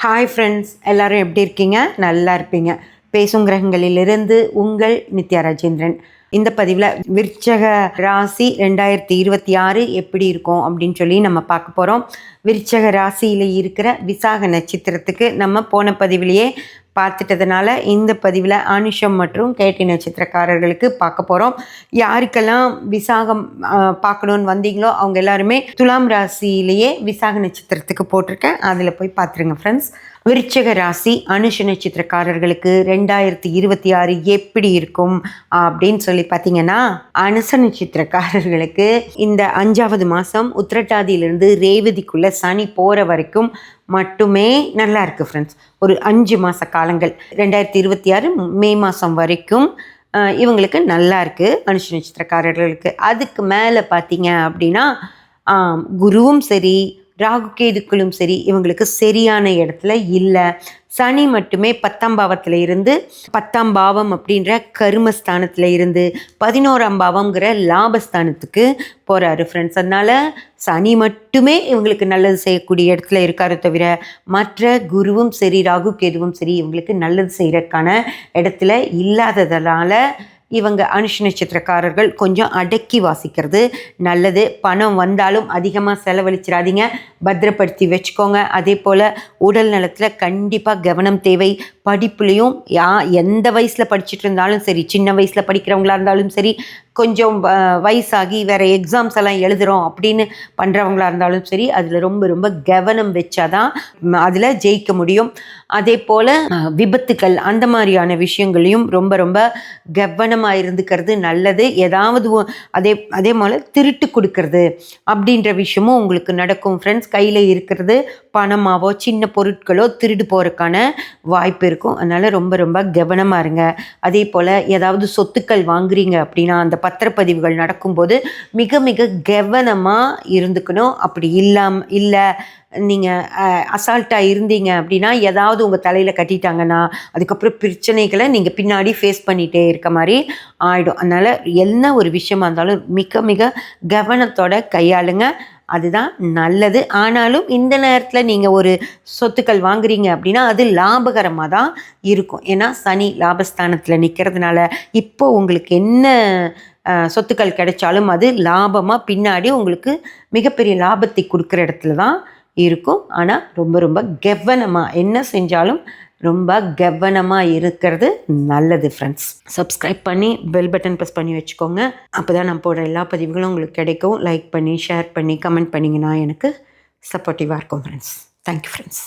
Hi friends, எல்லோரும் எப்படி இருக்கீங்க? நல்லா இருப்பீங்க. பேசும் கிரகங்களிலிருந்து உங்கள் நித்யா ராஜேந்திரன். இந்த பதிவில் விருச்சக ராசி 2026 எப்படி இருக்கும் அப்படின்னு சொல்லி நம்ம பார்க்க போகிறோம். விருச்சக ராசியில் இருக்கிற விசாக நட்சத்திரத்துக்கு நம்ம போன பதிவிலேயே பார்த்துட்டதுனால இந்த பதிவில் அனுஷம் மற்றும் கேட்டி நட்சத்திரக்காரர்களுக்கு பார்க்க போகிறோம். யாருக்கெல்லாம் விசாகம் பார்க்கணுன்னு வந்தீங்களோ அவங்க எல்லாருமே துலாம் ராசியிலேயே விசாக நட்சத்திரத்துக்கு போட்டிருக்கேன், அதில் போய் பார்த்துருங்க ஃப்ரெண்ட்ஸ். விருச்சக ராசி அனுஷ நட்சத்திரக்காரர்களுக்கு 2026 எப்படி இருக்கும் அப்படின்னு சொல்லி பார்த்தீங்கன்னா, அனுச நட்சத்திரக்காரர்களுக்கு இந்த 5வது மாதம் உத்திரட்டாதியிலிருந்து ரேவதிக்குள்ளே சனி போகிற வரைக்கும் மட்டுமே நல்லா இருக்குது ஃப்ரெண்ட்ஸ். ஒரு 5 மாத காலங்கள் 2026 மே மாதம் வரைக்கும் இவங்களுக்கு நல்லா இருக்குது அனுஷ நட்சத்திரக்காரர்களுக்கு. அதுக்கு மேலே பார்த்தீங்க அப்படின்னா குருவும் சரி ராகு கேதுக்களும் சரி இவங்களுக்கு சரியான இடத்துல இல்லை. சனி மட்டுமே 10ஆம் பாவத்தில் இருந்து 10ஆம் பாவம் அப்படின்ற கர்மஸ்தானத்தில் இருந்து 11ஆம் பாவம்ங்கிற லாபஸ்தானத்துக்கு போகிறாரு ஃப்ரெண்ட்ஸ். அதனால் சனி மட்டுமே இவங்களுக்கு நல்லது செய்யக்கூடிய இடத்துல இருக்காரு தவிர மற்ற குருவும் சரி ராகு கேதுவும் சரி இவங்களுக்கு நல்லது செய்கிறதுக்கான இடத்துல இல்லாததுனால இவங்க அனுஷ நட்சத்திரக்காரர்கள் கொஞ்சம் அடக்கி வாசிக்கிறது நல்லது. பணம் வந்தாலும் அதிகமாக செலவழிச்சிடாதீங்க, பத்திரப்படுத்தி வச்சுக்கோங்க. அதே போல் உடல் நலத்தில் கண்டிப்பாக கவனம் தேவை. படிப்புலேயும் எந்த வயசில் படிச்சுட்டு இருந்தாலும் சரி, சின்ன வயசில் படிக்கிறவங்களா இருந்தாலும் சரி, கொஞ்சம் வயசாகி வேறு எக்ஸாம்ஸ் எல்லாம் எழுதுகிறோம் அப்படின்னு பண்ணுறவங்களா இருந்தாலும் சரி, அதில் ரொம்ப ரொம்ப கவனம் வச்சாதான் அதில் ஜெயிக்க முடியும். அதே போல் விபத்துக்கள் அந்த மாதிரியான விஷயங்களையும் ரொம்ப ரொம்ப கவனமாக இருந்துக்கிறது நல்லது. ஏதாவது அதே போல் திருட்டு கொடுக்கறது அப்படின்ற விஷயமும் உங்களுக்கு நடக்கும் ஃப்ரெண்ட்ஸ். கையில் இருக்கிறது பணமாவோ சின்ன பொருட்களோ திருடு போகிறதுக்கான வாய்ப்பு இருக்கும். அதனால் ரொம்ப ரொம்ப கவனமாக இருங்க. அதே போல் ஏதாவது சொத்துக்கள் வாங்குறீங்க அப்படின்னா அந்த பத்திரப்பதிவுகள் நடக்கும்போது மிக மிக கவனமாக இருந்துக்கணும். அப்படி இல்லை நீங்கள் அசால்ட்டாக இருந்தீங்க அப்படின்னா ஏதாவது உங்கள் தலையில் கட்டிட்டாங்கன்னா அதுக்கப்புறம் பிரச்சனைகளை நீங்கள் பின்னாடி ஃபேஸ் பண்ணிகிட்டே இருக்க மாதிரி ஆகிடும். அதனால் என்ன ஒரு விஷயமா இருந்தாலும் மிக மிக கவனத்தோட கையாளுங்க, அதுதான் நல்லது. ஆனாலும் இந்த நேரத்தில் நீங்கள் ஒரு சொத்துக்கள் வாங்குறீங்க அப்படின்னா அது லாபகரமாக தான் இருக்கும். ஏன்னா சனி லாபஸ்தானத்தில் நிற்கிறதுனால இப்போ உங்களுக்கு என்ன சொத்துக்கள் கிடைச்சாலும் அது லாபமாக பின்னாடி உங்களுக்கு மிகப்பெரிய லாபத்தை கொடுக்குற இடத்துல தான் இருக்கும். ஆனால் ரொம்ப ரொம்ப கவனமாக என்ன செஞ்சாலும் ரொம்ப கவனமாக இருக்கிறது நல்லது ஃப்ரெண்ட்ஸ். சப்ஸ்கிரைப் பண்ணி பெல் பட்டன் ப்ரெஸ் பண்ணி வச்சுக்கோங்க. அப்போ தான் நான் போடுற எல்லா பதிவுகளும் உங்களுக்கு கிடைக்கும். லைக் பண்ணி ஷேர் பண்ணி கமெண்ட் பண்ணிங்கன்னா எனக்கு சப்போர்ட்டிவாக இருக்கும் ஃப்ரெண்ட்ஸ். Thank you friends.